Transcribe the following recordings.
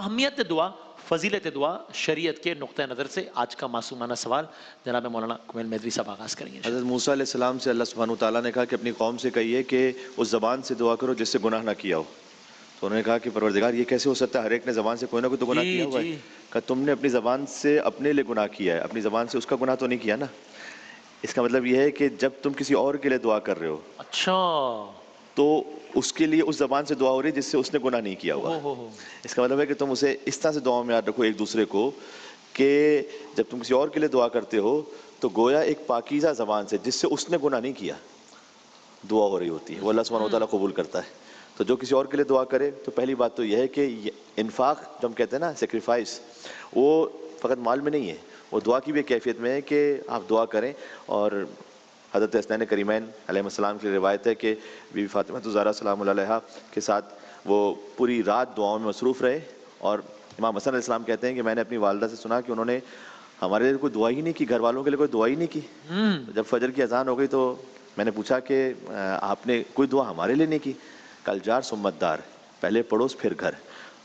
اہمیت دعا، فضیلت دعا شریعت کے نقطہ نظر سے آج کا معصومانہ سوال جناب مولانا کمیل میدوی صاحب آغاز کریں گے۔ حضرت موسیٰ علیہ السلام سے اللہ سبحانہ وتعالیٰ نے کہا کہ اپنی قوم سے کہیے کہ اس زبان سے دعا کرو جس سے گناہ نہ کیا ہو۔ تو انہوں نے کہا کہ پروردگار یہ کیسے ہو سکتا ہے، ہر ایک نے زبان سے کوئی نہ کوئی تو گناہ کیا ہوا ہے۔ کہا تم نے اپنی زبان سے اپنے لیے گناہ کیا ہے، اپنی زبان سے اس کا گناہ تو نہیں کیا نا۔ اس کا مطلب یہ ہے کہ جب تم کسی اور کے لیے دعا کر رہے ہو اچھا تو اس کے لیے اس زبان سے دعا ہو رہی ہے جس سے اس نے گناہ نہیں کیا ہوا۔ اس کا مطلب ہے کہ تم اسے اس طرح سے دعا میں یاد رکھو ایک دوسرے کو کہ جب تم کسی اور کے لیے دعا کرتے ہو تو گویا ایک پاکیزہ زبان سے جس سے اس نے گناہ نہیں کیا دعا ہو رہی ہوتی ہے، وہ اللہ سبحانہ وتعالیٰ قبول کرتا ہے۔ تو جو کسی اور کے لیے دعا کرے تو پہلی بات تو یہ ہے کہ انفاق جو ہم کہتے ہیں نا، سیکریفائس، وہ فقط مال میں نہیں ہے، وہ دعا کی بھی کیفیت میں ہے کہ آپ دعا کریں۔ اور حضرت حسنین کریمین علیہ السلام کی روایت ہے کہ بی بی فاطمہ الزہرا سلام اللہ علیہا کے ساتھ وہ پوری رات دعاؤں میں مصروف رہے، اور امام حسن علیہ السلام کہتے ہیں کہ میں نے اپنی والدہ سے سنا کہ انہوں نے ہمارے لیے کوئی دعا ہی نہیں کی، گھر والوں کے لیے کوئی دعا ہی نہیں کی۔ جب فجر کی اذان ہو گئی تو میں نے پوچھا کہ آپ نے کوئی دعا ہمارے لیے نہیں کی؟ کل جار سمت دار، پہلے پڑوس پھر گھر۔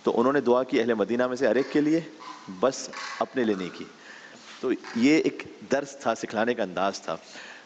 تو انہوں نے دعا کی اہل مدینہ میں سے ہر ایک کے لیے، بس اپنے لیے نہیں کی۔ تو یہ ایک درس تھا، سکھلانے کا انداز تھا۔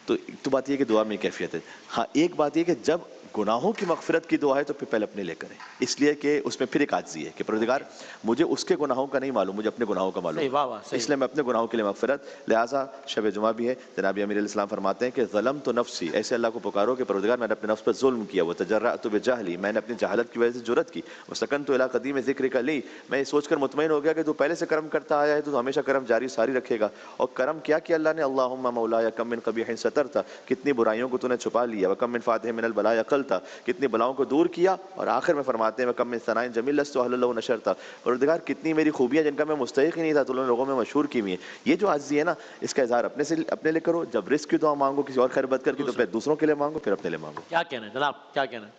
تو ایک تو بات یہ کہ دعا میں کیفیت ہے۔ ہاں ایک بات یہ کہ جب گناہوں کی مغفرت کی دعا ہے تو پھر پہلے اپنے لے کریں، اس لیے کہ اس میں پھر ایک عاجزی ہے کہ پروردگار مجھے اس کے گناہوں کا نہیں معلوم، مجھے اپنے گناہوں کا معلوم ہے، اس لیے میں اپنے گناہوں کے لیے مغفرت۔ لہٰذا شب جمعہ بھی ہے، جناب امیر علیہ السلام فرماتے ہیں کہ ظلمت نفسی، ایسے اللہ کو پکارو کہ پروردگار میں نے اپنے نفس پر ظلم کیا، وتجرأت بجہلی، میں نے اپنی جہالت کی وجہ سے جرأت کی، وسکنت الی قدیم ذکرک لی، میں یہ سوچ کر مطمئن ہو گیا کہ تو پہلے سے کرم کرتا آیا ہے تو ہمیشہ کرم جاری ساری رکھے گا۔ اور کرم کیا کیا اللہ نے، اللہم مولایا کم من قبیح سترتا، کتنی برائیوں کو تو نے چھپا لیا، وکم من فاتح من البلایا قلتا، کتنی بلاؤں کو دور کیا، اور آخر میں فرماتے ہیں وکم من ثناء جمیل لست اہل له نشرتا، پروردگار کتنی میری خوبیاں جن کا میں مستحق ہی نہیں تھا تو لوگوں میں مشہور کی ہوئی ہیں۔ یہ جو عاجزی ہے نا، اس کا اظہار اپنے لیے کرو، جب رزق کی دعا مانگو کسی اور خیر بد کر کے تو پھر دوسروں کے لیے مانگو، پھر اپنے لیے مانگو۔ کیا کہنا ہے جناب، کیا کہنا ہے؟